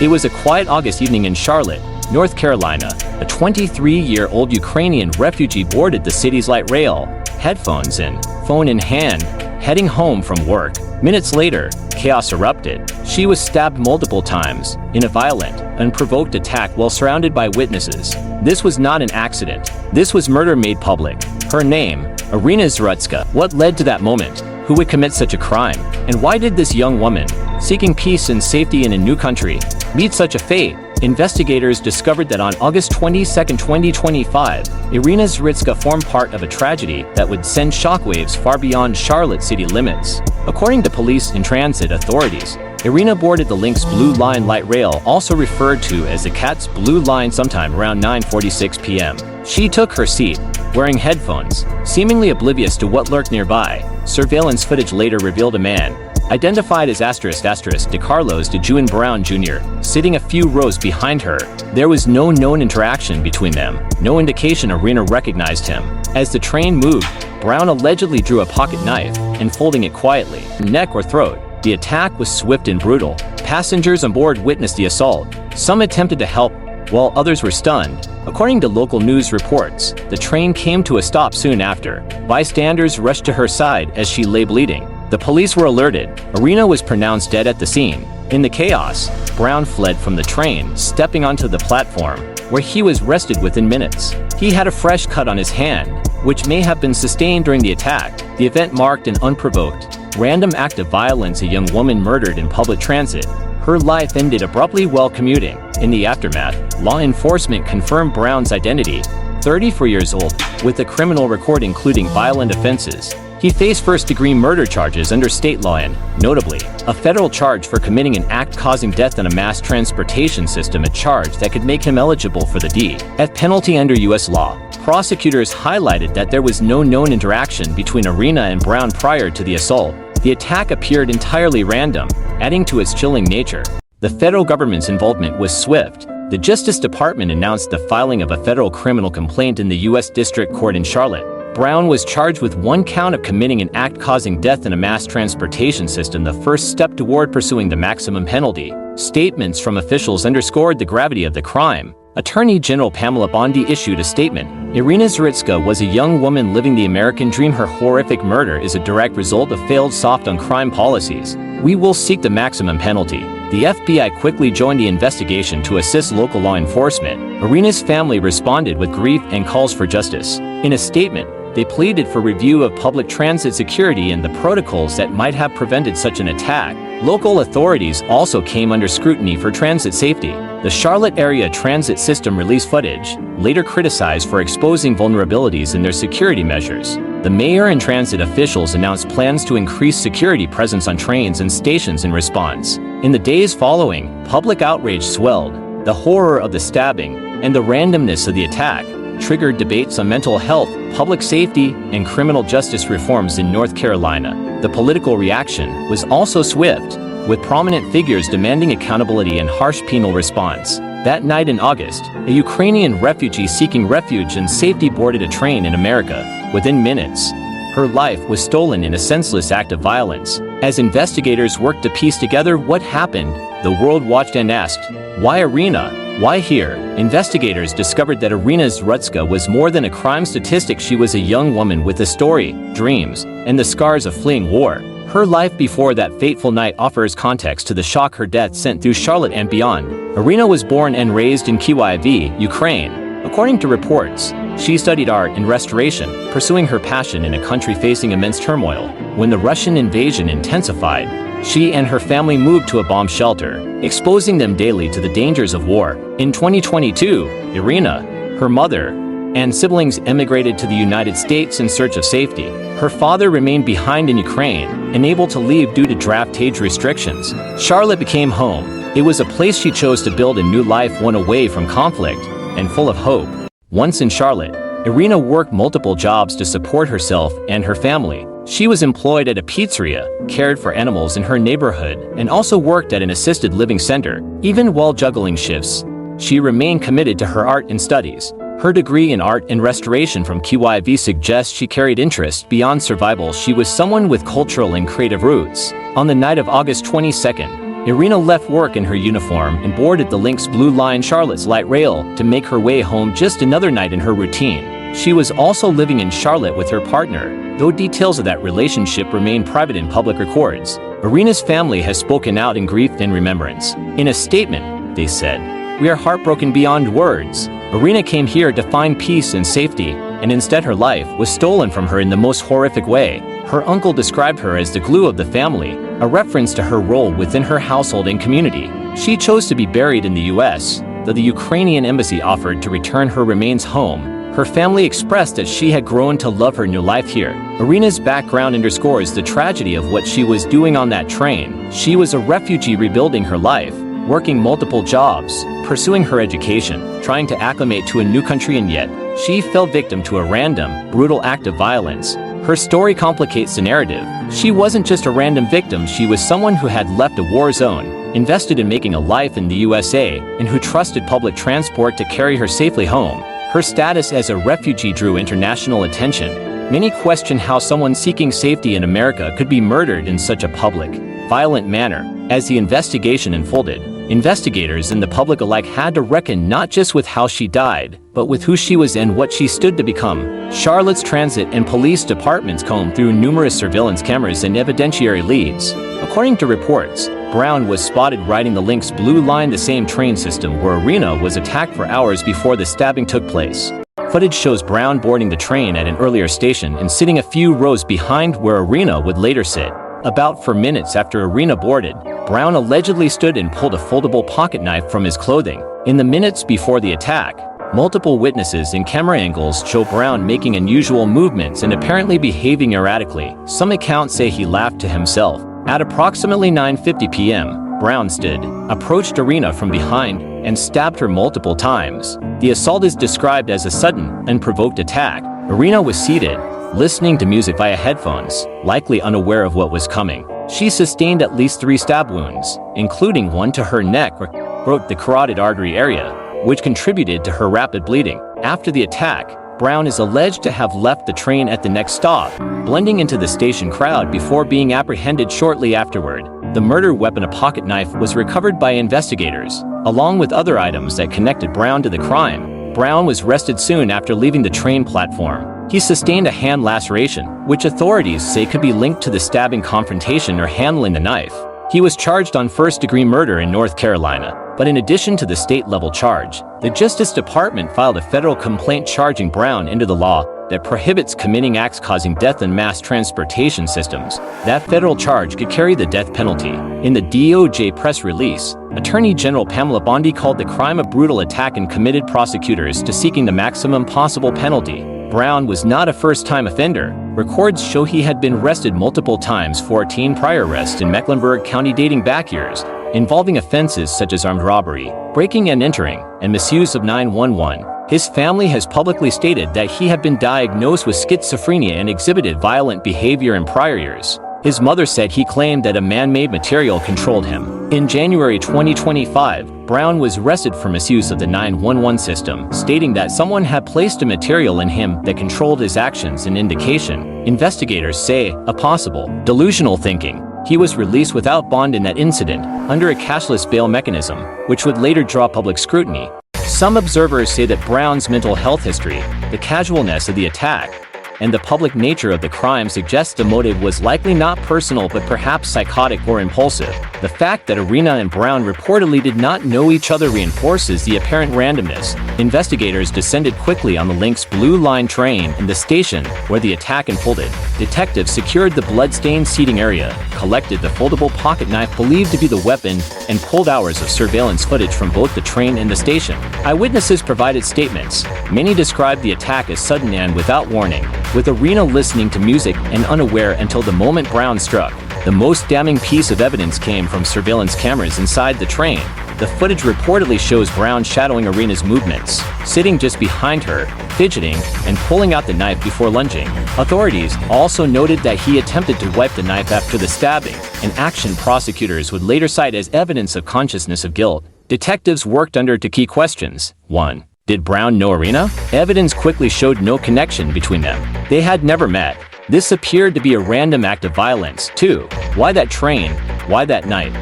It was a quiet August evening in Charlotte, North Carolina. A 23-year-old Ukrainian refugee boarded the city's light rail, headphones in, phone in hand, heading home from work. Minutes later, chaos erupted. She was stabbed multiple times in a violent, unprovoked attack while surrounded by witnesses. This was not an accident. This was murder made public. Her name, Iryna Zarutska. What led to that moment? Who would commit such a crime? And why did this young woman, seeking peace and safety in a new country, meet such a fate? Investigators discovered that on August 22, 2025, Iryna Zarutska formed part of a tragedy that would send shockwaves far beyond Charlotte city limits. According to police and transit authorities, Iryna boarded the Lynx Blue Line light rail, also referred to as the Cat's Blue Line, sometime around 9:46 p.m. She took her seat, wearing headphones, seemingly oblivious to what lurked nearby. Surveillance footage later revealed a man, identified as Decarlos Brown Jr., sitting a few rows behind her. There was no known interaction between them, no indication Iryna recognized him. As the train moved, Brown allegedly drew a pocket knife, enfolding it quietly, neck or throat. The attack was swift and brutal. Passengers on board witnessed the assault. Some attempted to help, while others were stunned. According to local news reports, the train came to a stop soon after. Bystanders rushed to her side as she lay bleeding. The police were alerted. Iryna was pronounced dead at the scene. In the chaos, Brown fled from the train, stepping onto the platform, where he was arrested within minutes. He had a fresh cut on his hand, which may have been sustained during the attack. The event marked an unprovoked, random act of violence. A young woman murdered in public transit. Her life ended abruptly while commuting. In the aftermath, law enforcement confirmed Brown's identity, 34 years old, with a criminal record including violent offenses. He faced first-degree murder charges under state law and, notably, a federal charge for committing an act causing death in a mass transportation system, a charge that could make him eligible for the death penalty under U.S. law. Prosecutors highlighted that there was no known interaction between Iryna and Brown prior to the assault. The attack appeared entirely random, adding to its chilling nature. The federal government's involvement was swift. The Justice Department announced the filing of a federal criminal complaint in the U.S. District Court in Charlotte. Brown was charged with one count of committing an act causing death in a mass transportation system, the first step toward pursuing the maximum penalty. Statements from officials underscored the gravity of the crime. Attorney General Pamela Bondi issued a statement. Iryna Zarutska was a young woman living the American dream. Her horrific murder is a direct result of failed soft-on-crime policies. We will seek the maximum penalty. The FBI quickly joined the investigation to assist local law enforcement. Iryna's family responded with grief and calls for justice. In a statement, they pleaded for review of public transit security and the protocols that might have prevented such an attack. Local authorities also came under scrutiny for transit safety. The Charlotte area transit system released footage, later criticized for exposing vulnerabilities in their security measures. The mayor and transit officials announced plans to increase security presence on trains and stations in response. In the days following, public outrage swelled. The horror of the stabbing and the randomness of the attack triggered debates on mental health, public safety, and criminal justice reforms in North Carolina. The political reaction was also swift, with prominent figures demanding accountability and harsh penal response. That night in August, a Ukrainian refugee seeking refuge and safety boarded a train in America. Within minutes, her life was stolen in a senseless act of violence. As investigators worked to piece together what happened, the world watched and asked, why Iryna? Why here? Investigators discovered that Iryna Zarutska was more than a crime statistic. She was a young woman with a story, dreams, and the scars of fleeing war. Her life before that fateful night offers context to the shock her death sent through Charlotte and beyond. Iryna was born and raised in Kyiv, Ukraine. According to reports, she studied art and restoration, pursuing her passion in a country facing immense turmoil. When the Russian invasion intensified, she and her family moved to a bomb shelter, exposing them daily to the dangers of war. In 2022, Iryna, her mother, and siblings emigrated to the United States in search of safety. Her father remained behind in Ukraine, unable to leave due to draft age restrictions. Charlotte became home. It was a place she chose to build a new life, one away from conflict and full of hope. Once in Charlotte, Iryna worked multiple jobs to support herself and her family. She was employed at a pizzeria, cared for animals in her neighborhood, and also worked at an assisted living center. Even while juggling shifts, she remained committed to her art and studies. Her degree in art and restoration from Kyiv suggests she carried interest beyond survival. She was someone with cultural and creative roots. On the night of August 22, Iryna left work in her uniform and boarded the Lynx Blue Line Charlotte's light rail to make her way home just another night in her routine. She was also living in Charlotte with her partner, though details of that relationship remain private in public records. Iryna's family has spoken out in grief and remembrance. In a statement, they said, "We are heartbroken beyond words. Iryna came here to find peace and safety, and instead her life was stolen from her in the most horrific way." Her uncle described her as the glue of the family, a reference to her role within her household and community. She chose to be buried in the U.S., though the Ukrainian embassy offered to return her remains home. Her family expressed that she had grown to love her new life here. Iryna's background underscores the tragedy of what she was doing on that train. She was a refugee rebuilding her life, working multiple jobs, pursuing her education, trying to acclimate to a new country, and yet, she fell victim to a random, brutal act of violence. Her story complicates the narrative. She wasn't just a random victim, she was someone who had left a war zone, invested in making a life in the USA, and who trusted public transport to carry her safely home. Her status as a refugee drew international attention. Many question how someone seeking safety in America could be murdered in such a public, violent manner. As the investigation unfolded, investigators and the public alike had to reckon not just with how she died, but with who she was and what she stood to become. Charlotte's transit and police departments combed through numerous surveillance cameras and evidentiary leads. According to reports, Brown was spotted riding the Lynx Blue Line, the same train system where Iryna was attacked for hours before the stabbing took place. Footage shows Brown boarding the train at an earlier station and sitting a few rows behind where Iryna would later sit. About 4 minutes after Iryna boarded, Brown allegedly stood and pulled a foldable pocket knife from his clothing. In the minutes before the attack, multiple witnesses and camera angles show Brown making unusual movements and apparently behaving erratically. Some accounts say he laughed to himself. At approximately 9:50 p.m., Brown stood, approached Iryna from behind, and stabbed her multiple times. The assault is described as a sudden, unprovoked attack. Iryna was seated, listening to music via headphones, likely unaware of what was coming. She sustained at least 3 stab wounds, including one to her neck or broke the carotid artery area, which contributed to her rapid bleeding. After the attack, Brown is alleged to have left the train at the next stop, blending into the station crowd before being apprehended shortly afterward. The murder weapon, a pocket knife, was recovered by investigators, along with other items that connected Brown to the crime. Brown was arrested soon after leaving the train platform. He sustained a hand laceration, which authorities say could be linked to the stabbing confrontation or handling the knife. He was charged on first-degree murder in North Carolina, but in addition to the state-level charge, the Justice Department filed a federal complaint charging Brown under the law that prohibits committing acts causing death in mass transportation systems. That federal charge could carry the death penalty. In the DOJ press release, Attorney General Pamela Bondi called the crime a brutal attack and committed prosecutors to seeking the maximum possible penalty. Brown was not a first-time offender. Records show he had been arrested multiple times, 14 prior arrests in Mecklenburg County dating back years, involving offenses such as armed robbery, breaking and entering, and misuse of 911. His family has publicly stated that he had been diagnosed with schizophrenia and exhibited violent behavior in prior years. His mother said he claimed that a man-made material controlled him. In January 2025, Brown was arrested for misuse of the 911 system, stating that someone had placed a material in him that controlled his actions, an indication, investigators say, of possible delusional thinking. He was released without bond in that incident, under a cashless bail mechanism, which would later draw public scrutiny. Some observers say that Brown's mental health history, the casualness of the attack, and the public nature of the crime suggests the motive was likely not personal but perhaps psychotic or impulsive. The fact that Iryna and Brown reportedly did not know each other reinforces the apparent randomness. Investigators descended quickly on the Lynx Blue Line train in the station where the attack unfolded. Detectives secured the blood-stained seating area, collected the foldable pocket knife believed to be the weapon, and pulled hours of surveillance footage from both the train and the station. Eyewitnesses provided statements. Many described the attack as sudden and without warning, with Iryna listening to music and unaware until the moment Brown struck. The most damning piece of evidence came from surveillance cameras inside the train. The footage reportedly shows Brown shadowing Iryna's movements, sitting just behind her, fidgeting, and pulling out the knife before lunging. Authorities also noted that he attempted to wipe the knife after the stabbing, an action prosecutors would later cite as evidence of consciousness of guilt. Detectives worked under two key questions. 1. Did Brown know Iryna? Evidence quickly showed no connection between them. They had never met. This appeared to be a random act of violence. 2. Why that train? Why that night?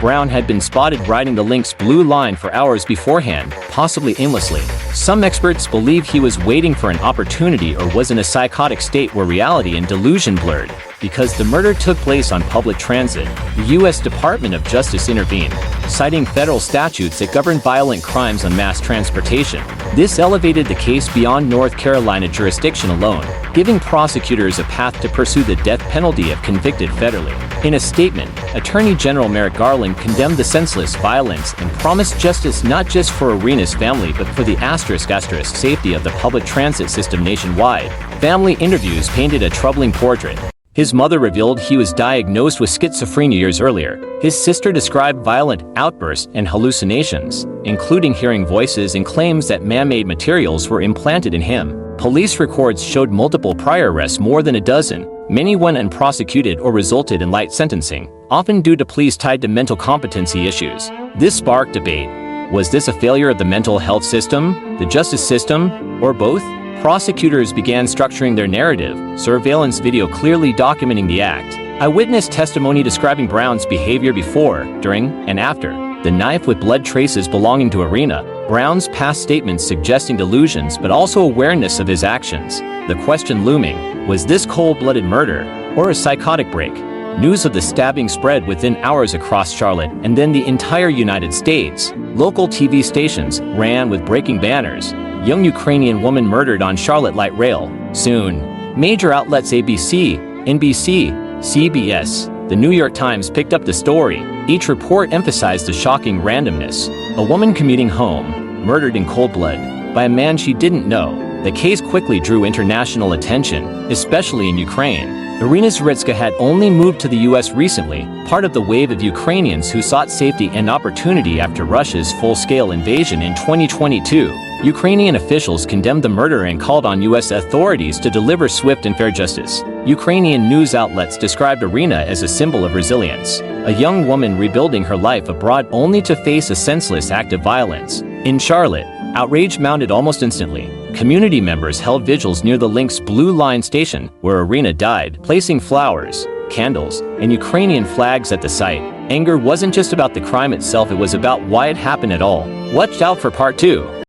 Brown had been spotted riding the Lynx Blue Line for hours beforehand, possibly aimlessly. Some experts believe he was waiting for an opportunity or was in a psychotic state where reality and delusion blurred. Because the murder took place on public transit, the U.S. Department of Justice intervened, citing federal statutes that govern violent crimes on mass transportation. This elevated the case beyond North Carolina jurisdiction alone, giving prosecutors a path to pursue the death penalty if convicted federally. In a statement, Attorney General Merrick Garland condemned the senseless violence and promised justice not just for Iryna's family but for the safety of the public transit system nationwide. Family interviews painted a troubling portrait. His mother revealed he was diagnosed with schizophrenia years earlier. His sister described violent outbursts and hallucinations, including hearing voices and claims that man-made materials were implanted in him. Police records showed multiple prior arrests, more than a dozen. Many went unprosecuted or resulted in light sentencing, often due to pleas tied to mental competency issues. This sparked debate. Was this a failure of the mental health system, the justice system, or both? Prosecutors began structuring their narrative, surveillance video clearly documenting the act, eyewitness testimony describing Brown's behavior before, during, and after, the knife with blood traces belonging to Iryna, Brown's past statements suggesting delusions but also awareness of his actions. The question looming, was this cold-blooded murder, or a psychotic break? News of the stabbing spread within hours across Charlotte and then the entire United States. Local TV stations ran with breaking banners. Young Ukrainian woman murdered on Charlotte light rail. Soon, major outlets ABC, NBC, CBS, The New York Times picked up the story. Each report emphasized the shocking randomness. A woman commuting home, murdered in cold blood by a man she didn't know. The case quickly drew international attention, especially in Ukraine. Iryna Zarutska had only moved to the U.S. recently, part of the wave of Ukrainians who sought safety and opportunity after Russia's full-scale invasion in 2022. Ukrainian officials condemned the murder and called on U.S. authorities to deliver swift and fair justice. Ukrainian news outlets described Iryna as a symbol of resilience, a young woman rebuilding her life abroad only to face a senseless act of violence. In Charlotte, outrage mounted almost instantly. Community members held vigils near the Lynx Blue Line station, where Iryna died, placing flowers, candles, and Ukrainian flags at the site. Anger wasn't just about the crime itself, it was about why it happened at all. Watch out for part 2.